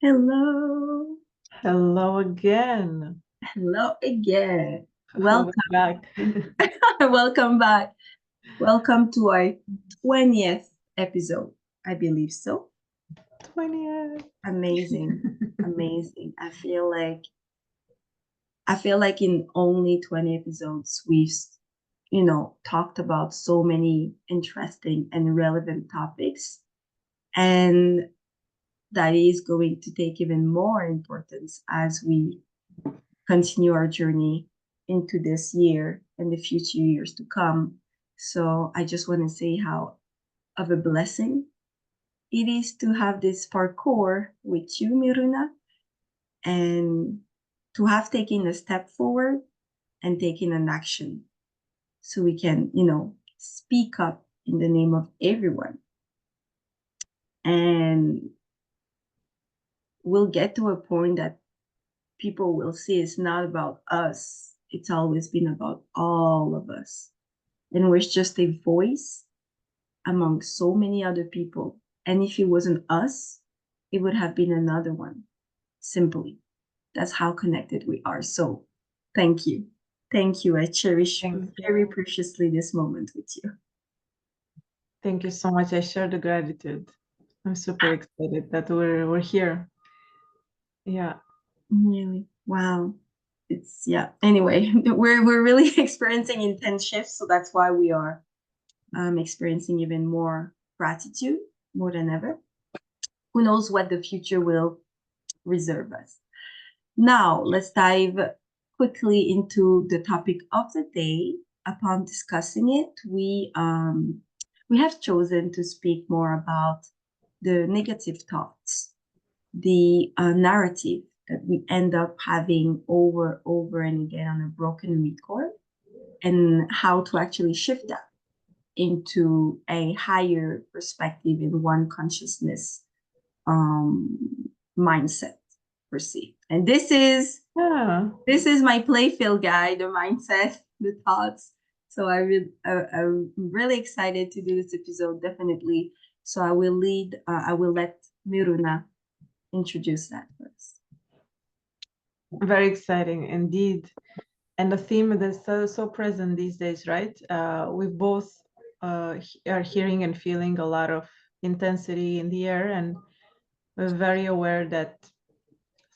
Hello. Hello again. Hello again. We're Welcome. back. Welcome back. Welcome to our 20th episode. I believe so. 20th. Amazing. Amazing. I feel like in only 20 episodes we've talked about so many interesting and relevant topics. And that is going to take even more importance as we continue our journey into this year and the future years to come. So I just want to say how of a blessing it is to have this parkour with you, Miruna, and to have taken a step forward and taken an action so we can speak up in the name of everyone. And we'll get to a point that people will see it's not about us. It's always been about all of us. And we're just a voice among so many other people. And if it wasn't us, it would have been another one. Simply. That's how connected we are. So thank you. Thank you. I cherish Thank very you. preciously this moment with you. Thank you so much. I share the gratitude. I'm super excited that we're here. Yeah. Really. Wow. It's yeah. Anyway, we're really experiencing intense shifts, so that's why we are experiencing even more gratitude more than ever. Who knows what the future will reserve us? Now, let's dive quickly into the topic of the day. Upon discussing it, we have chosen to speak more about the negative thoughts, the narrative that we end up having over and again on a broken record, and how to actually shift that into a higher perspective in one consciousness mindset per se. And Yeah. this is my playfield guide, the mindset, the thoughts. So I'm really excited to do this episode, definitely. So I will let Miruna introduce that first. Very exciting indeed. And the theme that's so present these days, right? We both are hearing and feeling a lot of intensity in the air, and we're very aware that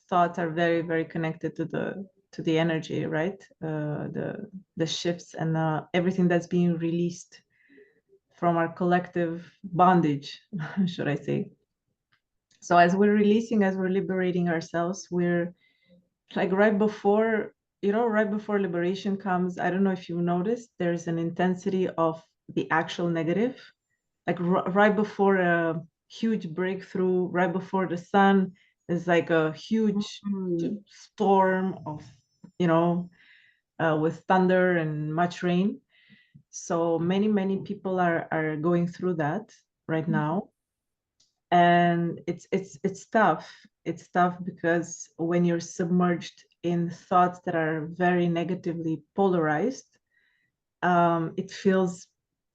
thoughts are very, very connected to the energy, right? The shifts and everything that's being released from our collective bondage, should I say. So as we're releasing, as we're liberating ourselves, we're like right before liberation comes, I don't know if you noticed, there's an intensity of the actual negative, like right before a huge breakthrough, right before the sun is like a huge Mm. storm of, you know, with thunder and much rain. So many people are going through that right now, and it's tough. It's tough because when you're submerged in thoughts that are very negatively polarized, it feels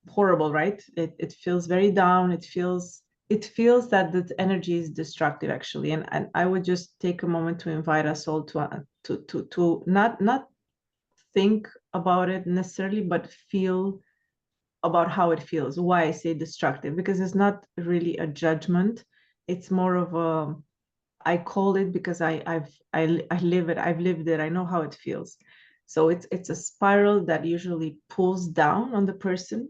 horrible, right? It feels very down. It feels that the energy is destructive, actually. And I would just take a moment to invite us all to not think about it necessarily, but feel about how it feels. Why I say destructive? Because it's not really a judgment. It's more of a, I call it because I live it. I've lived it. I know how it feels. So it's a spiral that usually pulls down on the person.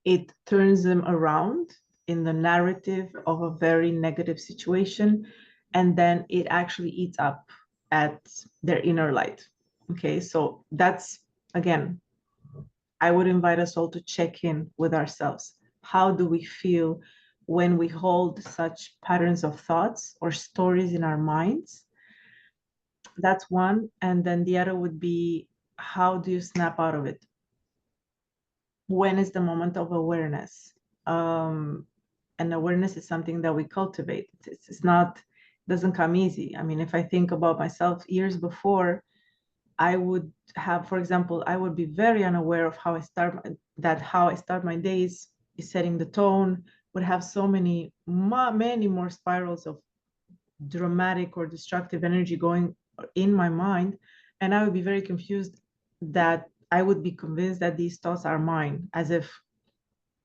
It turns them around in the narrative of a very negative situation, and then it actually eats up at their inner light. Okay, so that's, again, I would invite us all to check in with ourselves. How do we feel when we hold such patterns of thoughts or stories in our minds? That's one. And then the other would be, how do you snap out of it? When is the moment of awareness? And awareness is something that we cultivate. It's not, it doesn't come easy. I mean, if I think about myself years before, I would have, for example, I would be very unaware of how I start my days is setting the tone, would have so many more spirals of dramatic or destructive energy going in my mind, and I would be very confused that I would be convinced that these thoughts are mine, as if,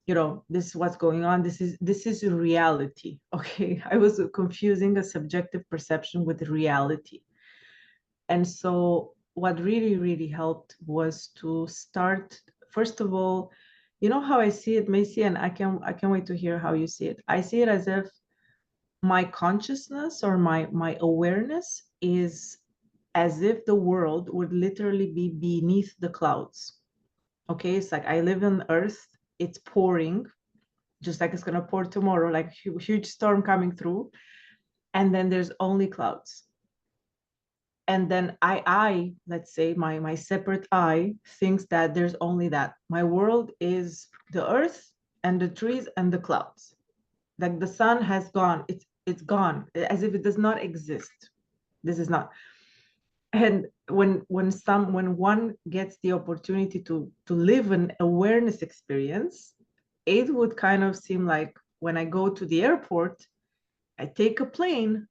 you know, this is what's going on, this is reality. Okay, I was confusing a subjective perception with reality. And so what really, really helped was to start, first of all, you know how I see it, Macy, and I can't wait to hear how you see it. I see it as if my consciousness or my awareness is as if the world would literally be beneath the clouds. Okay, it's like I live on Earth, it's pouring, just like it's gonna pour tomorrow, like huge storm coming through, and then there's only clouds. And then I let's say my separate I thinks that there's only that. My world is the earth and the trees and the clouds. Like the sun has gone, it's gone, as if it does not exist. This is not. And when one gets the opportunity to live an awareness experience, it would kind of seem like when I go to the airport, I take a plane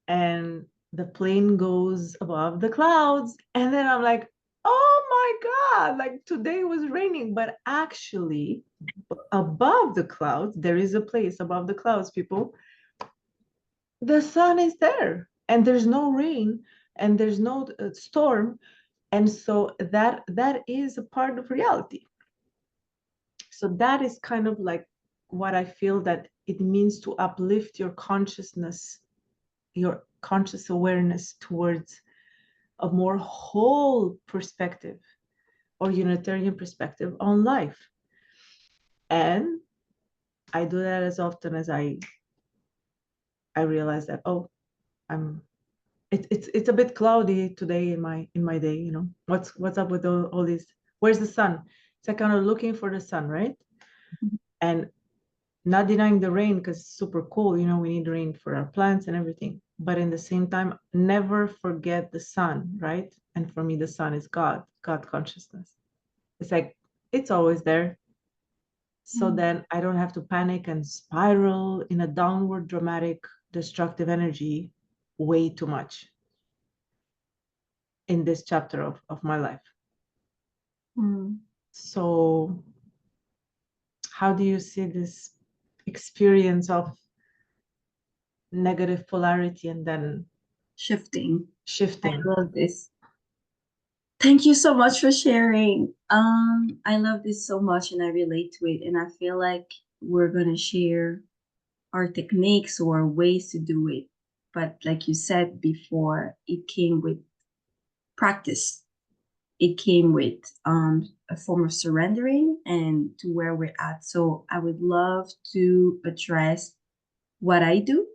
and the plane goes above the clouds, and then I'm like, oh my god, like today was raining, but actually above the clouds, there is a place above the clouds, people, the sun is there and there's no rain and there's no storm. And so that is a part of reality. So that is kind of like what I feel that it means to uplift your consciousness, your conscious awareness towards a more whole perspective or Unitarian perspective on life. And I do that as often as I realize that, oh, it's a bit cloudy today in my day, you know, what's up with all these, where's the sun? It's like kind of looking for the sun, right? And not denying the rain because it's super cool, you know, we need rain for our plants and everything, but in the same time, never forget the sun, right? And for me, the sun is God consciousness. It's like it's always there. So then I don't have to panic and spiral in a downward dramatic destructive energy way too much in this chapter of my life. So how do you see this experience of negative polarity and then Shifting. shifting? I love this. Thank you so much for sharing. I love this so much and I relate to it. And I feel like we're gonna share our techniques or ways to do it. But like you said before, it came with practice. It came with a form of surrendering and to where we're at. So I would love to address what I do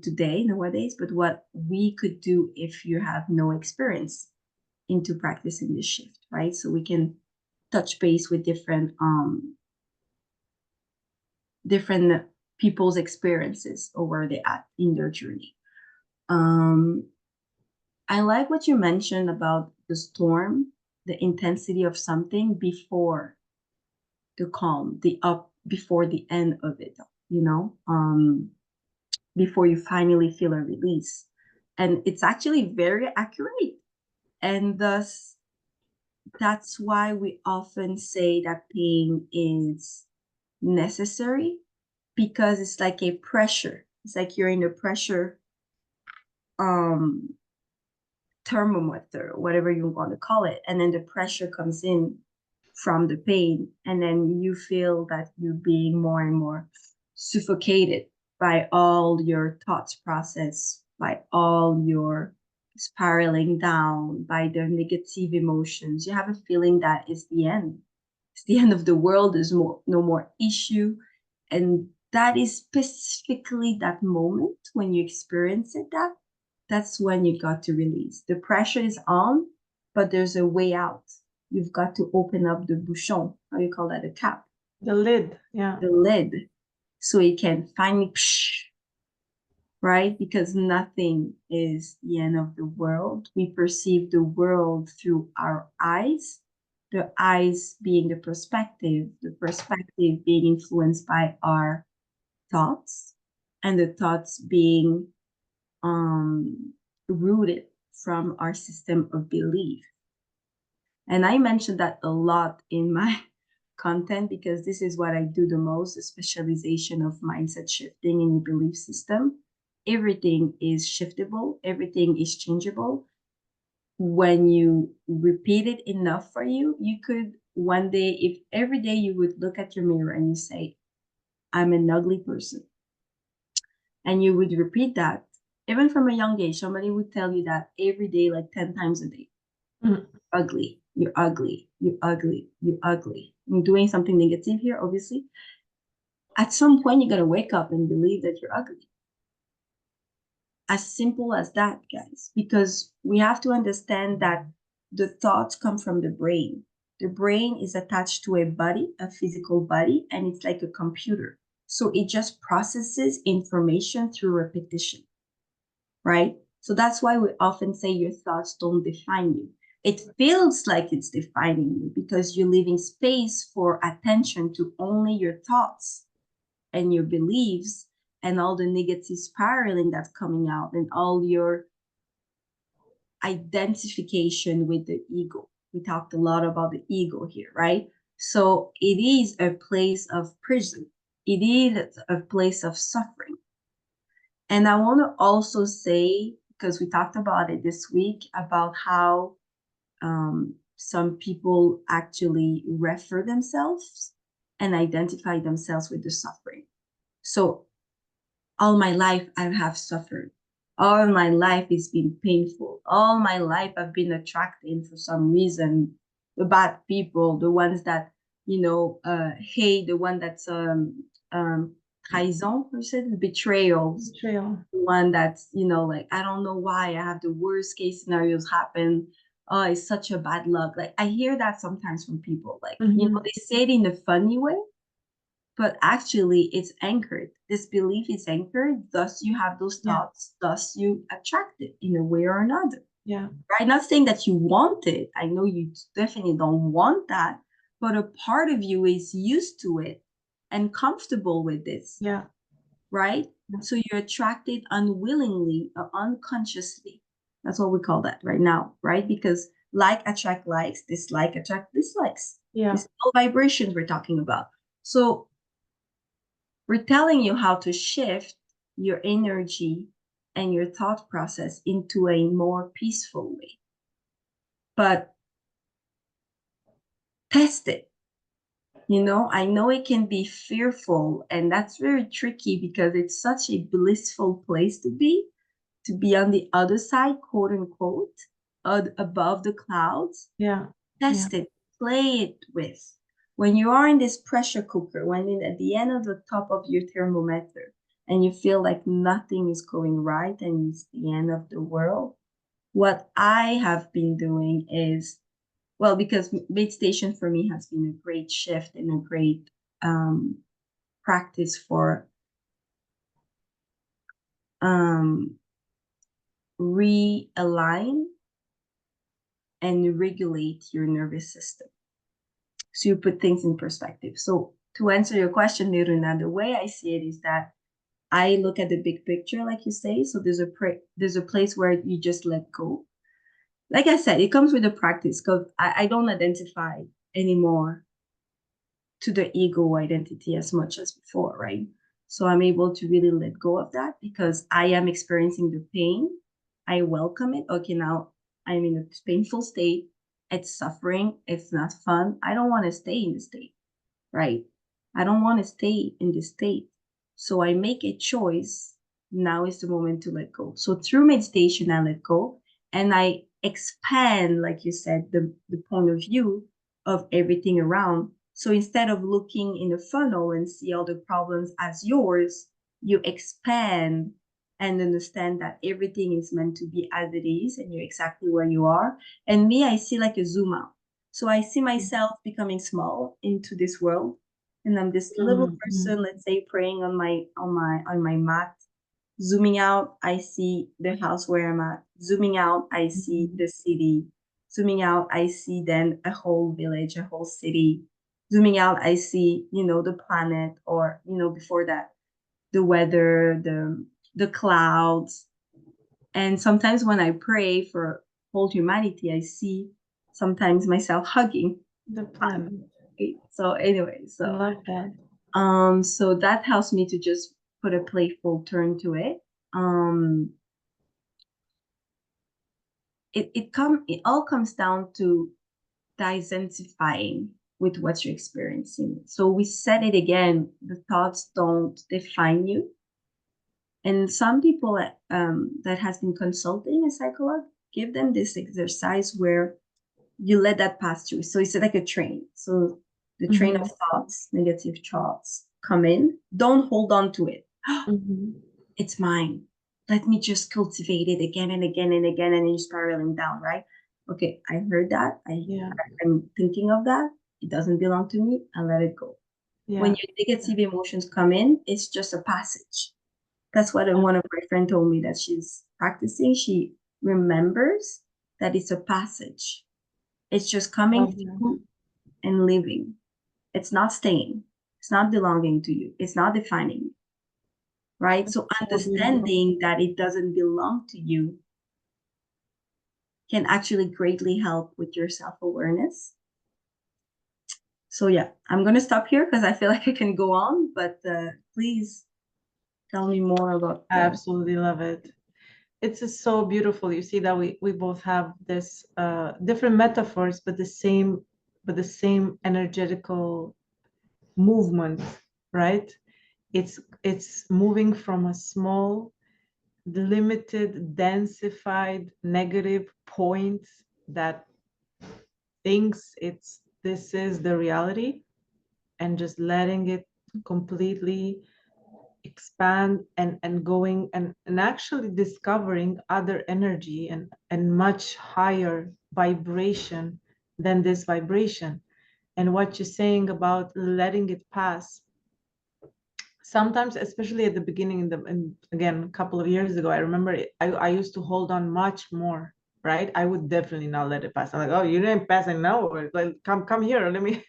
today, nowadays, but what we could do if you have no experience into practicing this shift, right? So we can touch base with different people's experiences or where they're at in their journey. I like what you mentioned about the storm, the intensity of something before the calm, the up before the end of it, you know, before you finally feel a release. And it's actually very accurate. And thus, that's why we often say that pain is necessary because it's like a pressure. It's like you're in a pressure um thermometer, whatever you want to call it, and then the pressure comes in from the pain, and then you feel that you're being more and more suffocated by all your thoughts process, by all your spiraling down, by the negative emotions. You have a feeling that it's the end. It's the end of the world. There's no more issue. And that is specifically that moment when you experience it, that's when you got to release. The pressure is on, but there's a way out. You've got to open up the bouchon. How do you call that? The cap. The lid, yeah. The lid. So it can finally, right? Because nothing is the end of the world. We perceive the world through our eyes, the eyes being the perspective being influenced by our thoughts, and the thoughts being rooted from our system of belief. And I mentioned that a lot in my content because this is what I do the most, the specialization of mindset shifting in your belief system. Everything is shiftable, everything is changeable. When you repeat it enough for you, you could one day, if every day you would look at your mirror and you say, I'm an ugly person, and you would repeat that, even from a young age, somebody would tell you that every day, like 10 times a day. Ugly, you're ugly, you're ugly, you're ugly. I'm doing something negative here, obviously. At some point, you're going to wake up and believe that you're ugly. As simple as that, guys, because we have to understand that the thoughts come from the brain. The brain is attached to a body, a physical body, and it's like a computer. So it just processes information through repetition, right? So that's why we often say your thoughts don't define you. It feels like it's defining you because you're leaving space for attention to only your thoughts and your beliefs and all the negative spiraling that's coming out and all your identification with the ego. We talked a lot about the ego here, right? So it is a place of prison. It is a place of suffering. And I want to also say, because we talked about it this week, about how some people actually refer themselves and identify themselves with the suffering. So all my life I have suffered. All my life it's been painful. All my life I've been attracted for some reason the bad people, the ones that hate, the one that's trahison, you said betrayals, Betrayal. the one that's like I don't know why I have the worst case scenarios happen. Oh, it's such a bad luck. Like I hear that sometimes from people. Like they say it in a funny way, but actually it's anchored. This belief is anchored, thus you have those thoughts, thus you attract it in a way or another. Yeah. Right? Not saying that you want it. I know you definitely don't want that, but a part of you is used to it and comfortable with this. Yeah. Right? Yeah. So you're attracted unwillingly or unconsciously. That's what we call that right now, right? Because like attract likes, dislike attract dislikes. Yeah. It's all vibrations we're talking about. So we're telling you how to shift your energy and your thought process into a more peaceful way. But test it. I know it can be fearful, and that's very tricky because it's such a blissful place to be on the other side, quote unquote, above the clouds. Yeah. Test it, play it with. When you are in this pressure cooker, when at the end of the top of your thermometer, and you feel like nothing is going right and it's the end of the world, what I have been doing is, well, because meditation for me has been a great shift and a great practice for realign and regulate your nervous system. So you put things in perspective. So to answer your question, Miruna, the way I see it is that I look at the big picture, like you say. So there's a place where you just let go. Like I said, it comes with the practice because I don't identify anymore to the ego identity as much as before, right? So I'm able to really let go of that because I am experiencing the pain. I welcome it. Okay, now I'm in a painful state. It's suffering. It's not fun. I don't want to stay in the state, right? I don't want to stay in this state. So I make a choice. Now is the moment to let go. So through meditation, I let go and I expand, like you said, the point of view of everything around. So instead of looking in the funnel and see all the problems as yours, you expand and understand that everything is meant to be as it is and you're exactly where you are. And me, I see like a zoom out. So I see myself becoming small into this world. And I'm this little person, let's say, praying on my mat. Zooming out, I see the house where I'm at. Zooming out, I see the city. Zooming out, I see then a whole village, a whole city. Zooming out, I see, the planet, or, before that, the weather, the clouds. And sometimes when I pray for whole humanity, I see sometimes myself hugging. The planet. So anyway, Love that. so that helps me to just put a playful turn to it. It all comes down to identifying with what you're experiencing. So we said it again, the thoughts don't define you. And some people that has been consulting a psychologist give them this exercise where you let that pass through. So it's like a train. So the train of thoughts, negative thoughts come in. Don't hold on to it. It's mine. Let me just cultivate it again and again and again, and then you're spiraling down, right? Okay, I heard that. I'm thinking of that. It doesn't belong to me. I let it go. Yeah. When your negative emotions come in, it's just a passage. That's what one of my friends told me that she's practicing. She remembers that it's a passage. It's just coming through and leaving. It's not staying. It's not belonging to you. It's not defining you, right? So understanding that it doesn't belong to you can actually greatly help with your self-awareness. So yeah, I'm going to stop here because I feel like I can go on, but please tell me more about I absolutely love it. It's just so beautiful. You see that we both have this different metaphors, but the same energetical movement, right? It's moving from a small, limited, densified, negative point that thinks this is the reality, and just letting it completely expand and going and actually discovering other energy and much higher vibration than this vibration. And what you're saying about letting it pass, sometimes, especially at the beginning, and again, a couple of years ago, I remember I used to hold on much more, right? I would definitely not let it pass. I'm like, oh, you didn't pass, and no, like, come here, let me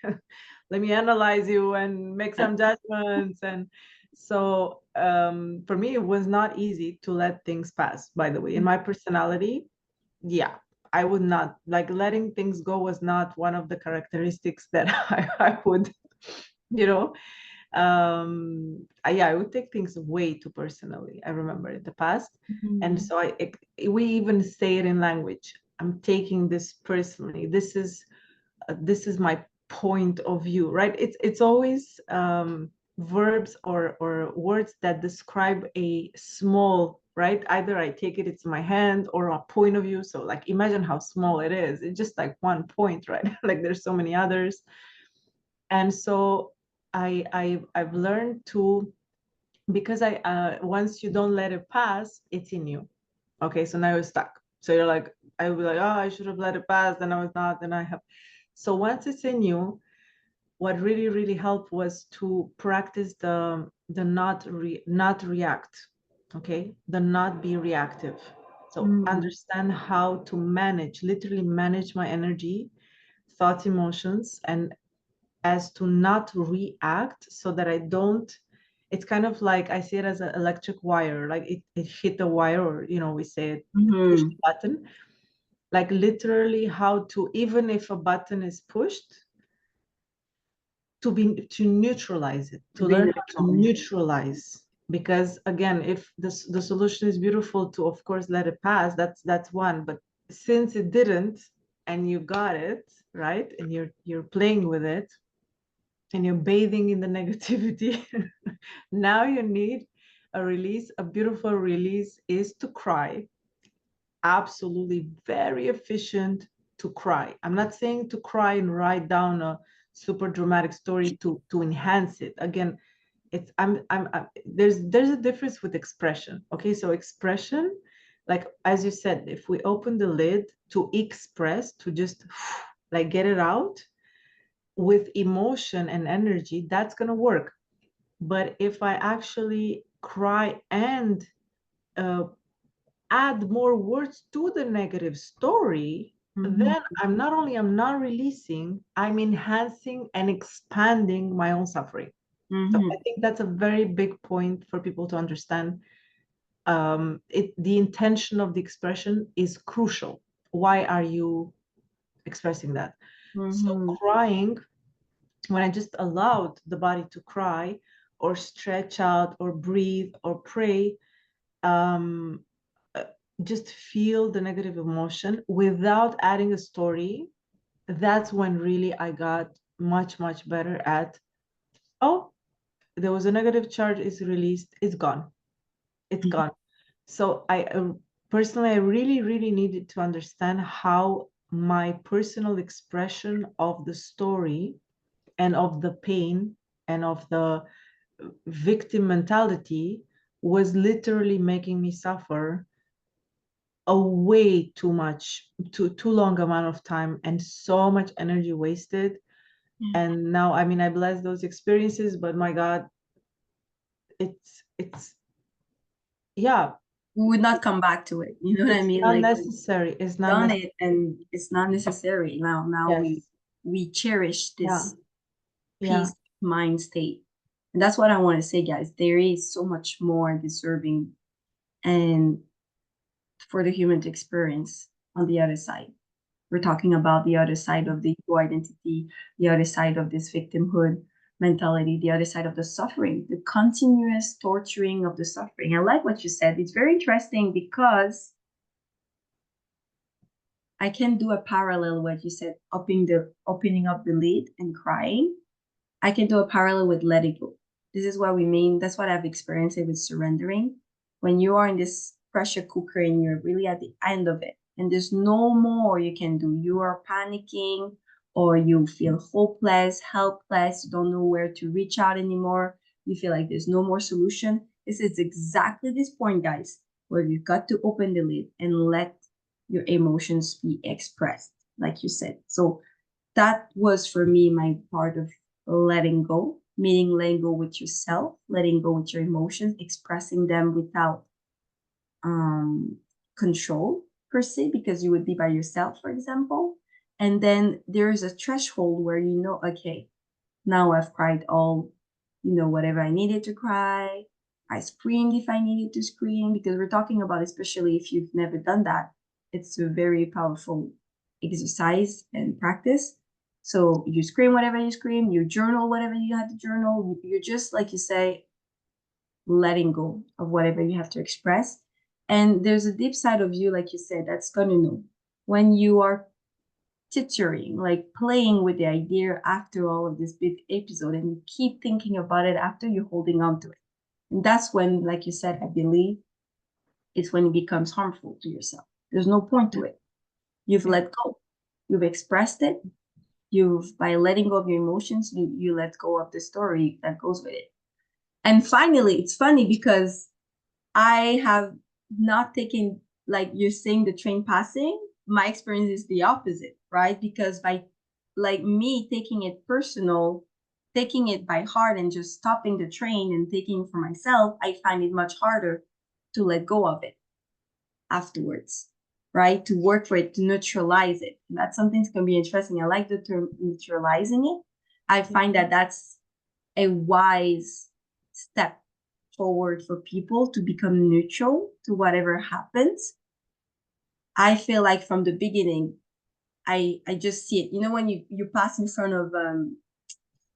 let me analyze you and make some judgments. And so for me, it was not easy to let things pass, by the way. In my personality, yeah, I would not, like, letting things go was not one of the characteristics that I would, you know, yeah, I would take things way too personally, I remember, in the past. And so we even say it in language. I'm taking this personally. This is my point of view, right? It's always verbs or words that describe a small, right? Either I take it's my hand, or a point of view. So like, imagine how small it is. It's just like one point, right? Like, there's so many others. And so I've learned to, because once you don't let it pass, it's in you. Okay, so now you're stuck. So you're like, I would be like, oh, I should have let it pass, then I was not, then I have. So once it's in you, what really, really helped was to practice the not react. Okay, the not be reactive. So understand how to manage, literally manage my energy, thoughts, emotions, and as to not react, so that I don't, it's kind of like, I see it as an electric wire, like it hit the wire, or we say it, push the button, like literally how to, even if a button is pushed, to neutralize it, to learn how to neutralize. Because again, if the solution is beautiful, to of course let it pass, that's one. But since it didn't, and you got it right, and you're playing with it, and you're bathing in the negativity, now you need a release. A beautiful release is to cry. Absolutely, very efficient to cry. I'm not saying to cry and write down a super dramatic story to enhance it. Again, it's there's a difference with expression. Okay, so expression, like as you said, if we open the lid to express, to just like get it out with emotion and energy, that's gonna work. But if I actually cry and add more words to the negative story, then I'm not releasing, I'm enhancing and expanding my own suffering. So I think that's a very big point for people to understand. the intention of the expression is crucial. Why are you expressing that? So crying, when I just allowed the body to cry or stretch out or breathe or pray, just feel the negative emotion without adding a story, that's when really I got much, much better at, oh, there was a negative charge, is released, it's gone. It's gone. So I personally, I really, really needed to understand how my personal expression of the story and of the pain and of the victim mentality was literally making me suffer a way too much, too long amount of time, and so much energy wasted. And now, I mean, I bless those experiences, but my God, it's yeah, We would not come back to it. You know what I it's mean? not Like necessary. It's not done necessary. it and it's not necessary. Now Yes. we cherish Yeah. this Yeah. peace mind state. And that's what I want to say, guys. There is so much more deserving and for the human to experience on the other side. We're talking about the other side of the ego identity, the other side of this victimhood mentality, the other side of the suffering, the continuous torturing of the suffering. I like what you said. It's very interesting because I can do a parallel what you said, opening up the lid and crying. I can do a parallel with letting go. This is what we mean. That's what I've experienced it with surrendering. When you are in this pressure cooker and you're really at the end of it, and there's no more you can do. You are panicking, or you feel hopeless, helpless, you don't know where to reach out anymore. You feel like there's no more solution. This is exactly this point, guys, where you've got to open the lid and let your emotions be expressed, like you said. So that was for me my part of letting go, meaning letting go with yourself, letting go with your emotions, expressing them without control per se, because you would be by yourself, for example. And then there's a threshold where you know, okay, now I've cried all, whatever I needed to cry. I screamed if I needed to scream, because we're talking about, especially if you've never done that, it's a very powerful exercise and practice. So you scream whatever you scream, you journal whatever you had to journal. You're just, like you say, letting go of whatever you have to express. And there's a deep side of you, like you said, that's going to know when you are tittering, like playing with the idea after all of this big episode, and you keep thinking about it after you're holding on to it. And that's when, like you said, I believe it's when it becomes harmful to yourself. There's no point to it. You've let go. You've expressed it. By letting go of your emotions, you let go of the story that goes with it. And finally, it's funny because I have not taken, like you're saying, the train passing. My experience is the opposite, right? Because by like me taking it personal, taking it by heart and just stopping the train and taking it for myself, I find it much harder to let go of it afterwards, right? To work for it, to neutralize it. That's something that can be interesting. I like the term neutralizing it. I find that that's a wise step forward for people to become neutral to whatever happens. I feel like from the beginning, I just see it. You know, when you pass in front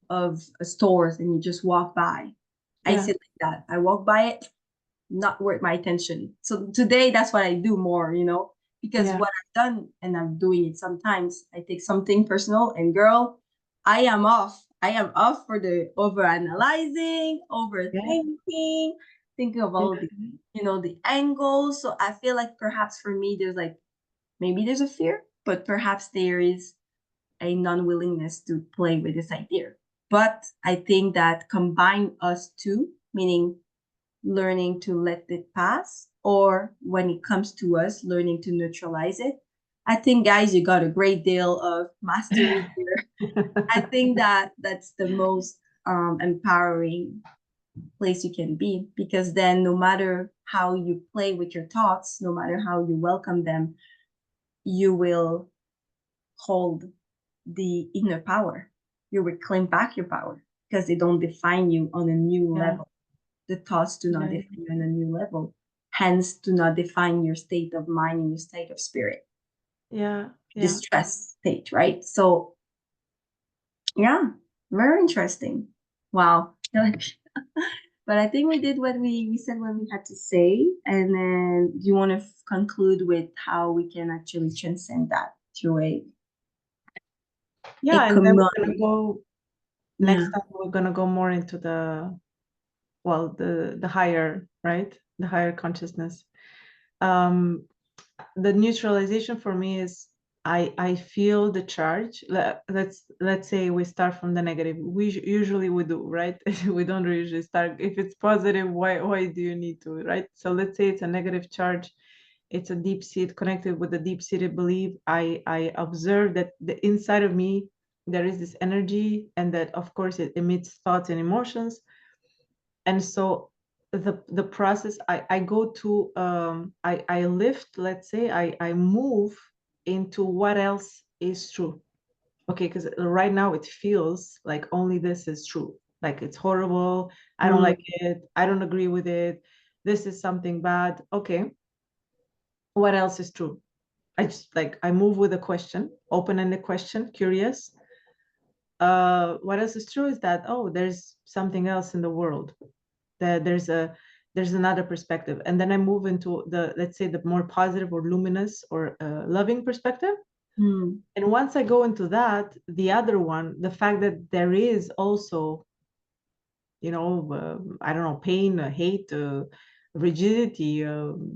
of stores and you just walk by, I see it like that. I walk by it, not worth my attention. So today, that's what I do more. Because what I've done, and I'm doing it sometimes, I take something personal, and girl, I am off. I am off for the over analyzing, overthinking, thinking of all the angles. So I feel like perhaps for me, there's like maybe there's a fear, but perhaps there is a non-willingness to play with this idea. But I think that combine us two, meaning learning to let it pass, or when it comes to us, learning to neutralize it. I think, guys, you got a great deal of mastery here. I think that that's the most empowering place you can be, because then no matter how you play with your thoughts, no matter how you welcome them, you will hold the inner power. You will claim back your power because they don't define you on a new level. The thoughts do not define you on a new level. hence do not define your state of mind and your state of spirit. Yeah. Distress state, right? So yeah, very interesting. Wow. But I think we did what we said what we had to say. And then you want to conclude with how we can actually transcend that through a And then we're gonna command. go next Yeah. time, we're gonna go more into the higher, right? The higher consciousness. The neutralization for me is I feel the charge. Let's say we start from the negative. We usually we do, right? We don't usually start. If it's positive, why do you need to, right? So let's say it's a negative charge. It's a deep seat connected with a deep seated belief. I observe that the inside of me there is this energy, and that of course it emits thoughts and emotions. And so the process I go to I lift, let's say I move into what else is true. Okay, because right now it feels like only this is true, like it's horrible, I don't Mm, like it, I don't agree with it, this is something bad. Okay, what else is true? I just like I move with a question, open-ended question, curious. What else is true is that, oh, there's something else in the world, that there's another perspective, and then I move into the, let's say, the more positive or luminous or loving perspective. mm, And once I go into that, the other one, the fact that there is also, I don't know, pain, hate, rigidity,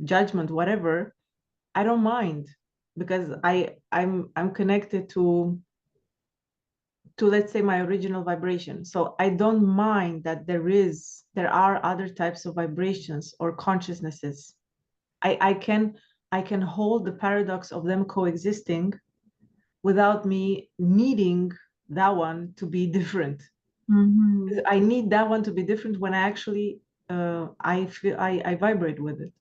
judgment, whatever, I don't mind, because I'm connected to, let's say, my original vibration. So I don't mind that there are other types of vibrations or consciousnesses. I can hold the paradox of them coexisting without me needing that one to be different. mhm, I need that one to be different when I actually I feel I vibrate with it.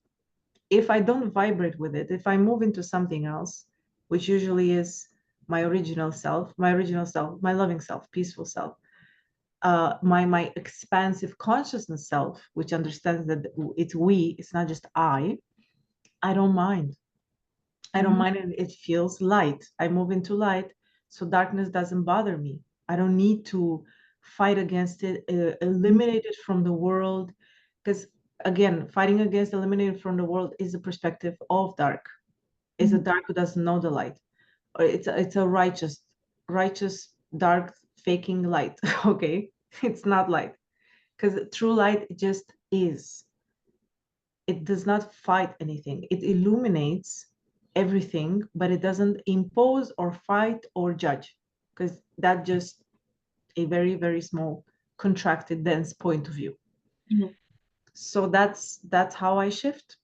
If I don't vibrate with it, if I move into something else, which usually is my original self, my loving self, peaceful self, my expansive consciousness self, which understands that it's we, it's not just I don't mind. I don't mhm, mind it. It feels light. I move into light, so darkness doesn't bother me. I don't need to fight against it, mhm, eliminate it from the world, because again, fighting against eliminating from the world is a perspective of dark. Is a mhm. dark who doesn't know the light, or it's a righteous dark faking light. Okay, it's not light, because true light just is. It does not fight anything. It illuminates everything, but it doesn't impose or fight or judge, because that's just a very, very small, contracted, dense point of view. Mhm. So that's how I shift.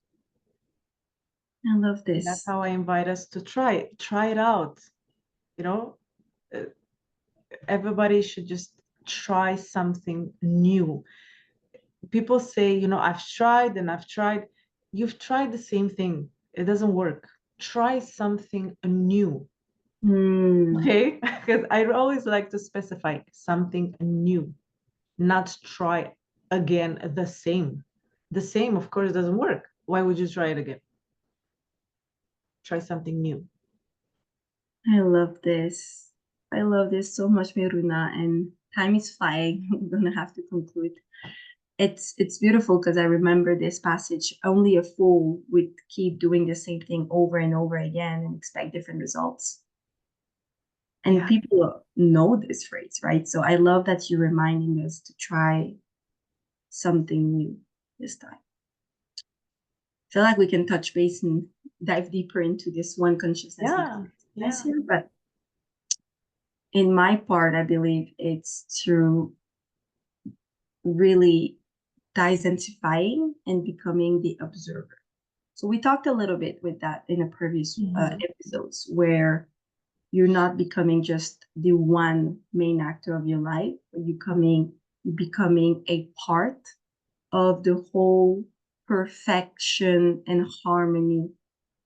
I love And that's this. how I invite us to try it out. You know, Uh, everybody should just try something new. People say, I've tried and I've tried. You've tried the same thing. It doesn't work. Try something new. Mm, Okay? Because I always like to specify something new, not try again the same. The same, of course, doesn't work. Why would you try it again? Try something new. I love this. I love this so much, Miruna, and time is flying. We're gonna have to conclude. It's beautiful because I remember this passage. Only a fool would keep doing the same thing over and over again and expect different results. And Yeah. people know this phrase, right? So I love that you're reminding us to try something new this time. I feel like we can touch base and dive deeper into this one consciousness Yeah. experience Yeah. here, but in my part, I believe it's through really identifying and becoming the observer. So we talked a little bit with that in a previous Mhm. episodes where you're not becoming just the one main actor of your life, but you're becoming a part of the whole perfection and harmony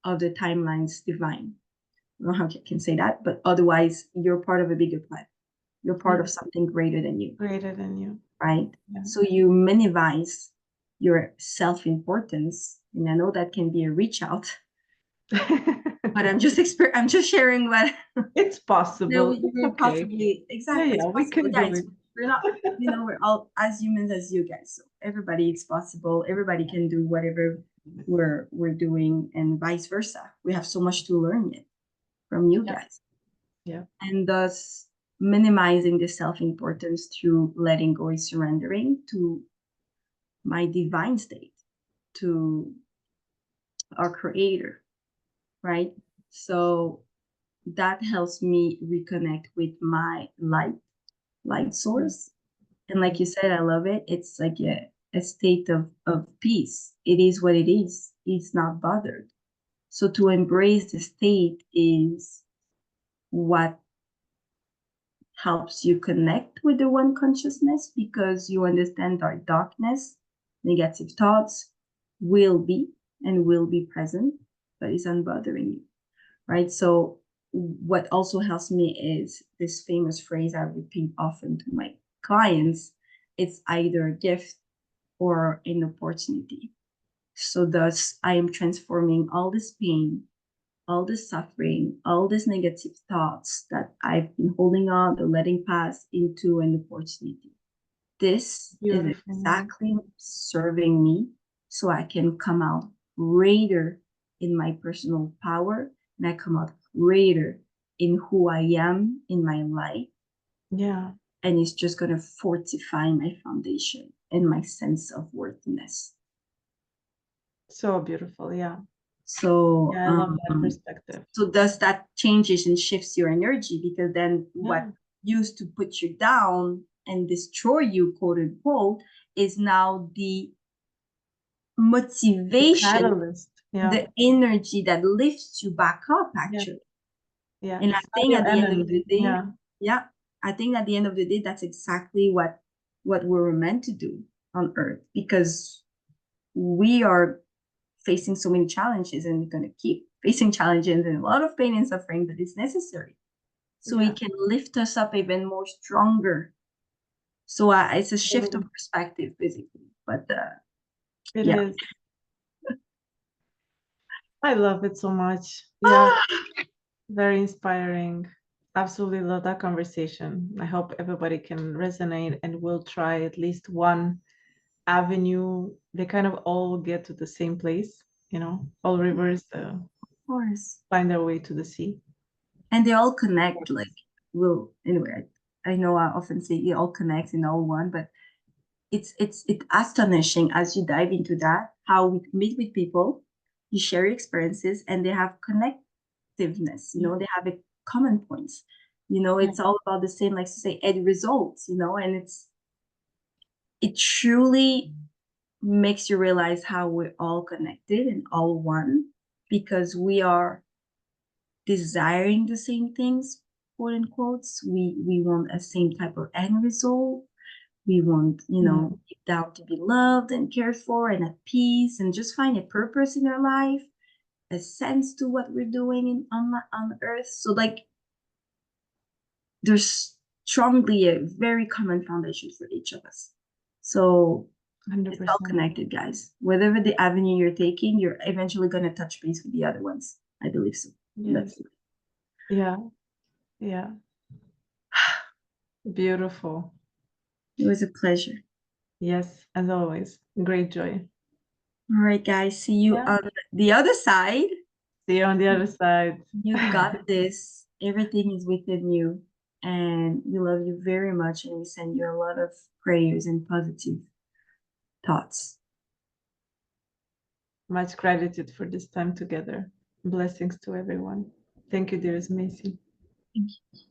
of the timeline's divine. I don't know how I can say that, but otherwise you're part of a bigger plan. You're part Yeah. of something greater than you, Greater than you. right? Yeah. So you minimize your self-importance. And I know that can be a reach out, but I'm just sharing what It's possible. It's we're okay. possibly Yeah, exactly it's yeah, we possible, can do guys. it. We're not, we're all as humans as you guys. So everybody, it's possible. Everybody can do whatever we're doing, and vice versa. We have so much to learn yet from you Yeah. guys. Yeah. And thus minimizing the self-importance through letting go is surrendering to my divine state, to our creator, right? So that helps me reconnect with my light source. And like you said, I love it. It's like a state of peace. It is what it is. It's not bothered. So to embrace the state is what helps you connect with the one consciousness, because you understand that darkness, negative thoughts will be and will be present, but it's unbothering you, right? So what also helps me is this famous phrase I repeat often to my clients: it's either a gift or an opportunity. So thus I am transforming all this pain, all this suffering, all these negative thoughts that I've been holding on or letting pass into an opportunity. This is Beautiful. exactly serving me so I can come out greater in my personal power, and I come out greater in who I am in my life. Yeah. And it's just going to fortify my foundation and my sense of worthiness. So beautiful. Yeah. So, Yeah, I love that perspective. so does that changes and shifts your energy, because then what Yeah. used to put you down and destroy you, quote unquote, is now the The motivation, catalyst. Yeah. the energy that lifts you back up, Yeah. actually. Yeah. And I It's not think your at the end of the enemy. day, Yeah. yeah, I think at the end of the day, that's exactly what we were meant to do on Earth, because we are facing so many challenges, and we're going to keep facing challenges and a lot of pain and suffering, but it's necessary so Yeah. it can lift us up even more stronger. So it's a shift of Totally. perspective, basically. But It yeah. is. I love it so much. Yeah. Very inspiring. Absolutely love that conversation. I hope everybody can resonate and will try at least one avenue. They kind of all get to the same place, all rivers Of course. find their way to the sea. And they all connect, like, well, anyway, I know I often say it all connects in all one, but it's astonishing as you dive into that, how we meet with people, you share your experiences, and they have connectiveness, they have a common points. Yeah. It's all about the same, like to say, end results, and it truly makes you realize how we're all connected and all one, because we are desiring the same things, quote unquote. We want a same type of end result. We want, Mm. deep down, to be loved and cared for and at peace, and just find a purpose in our life, a sense to what we're doing on earth. So like there's strongly a very common foundation for each of us. So it's all 100%. connected, guys. Whatever the avenue you're taking, you're eventually going to touch base with the other ones. I believe so. Yes. That's it. Yeah. Yeah. Beautiful. It was a pleasure. Yes, as always. Great joy. All right, guys. See you Yeah. on the other side. See you on the other side. You got this. Everything is within you. And we love you very much. And we send you a lot of prayers and positive thoughts. Much gratitude for this time together. Blessings to everyone. Thank you, dearest Macy. Thank you.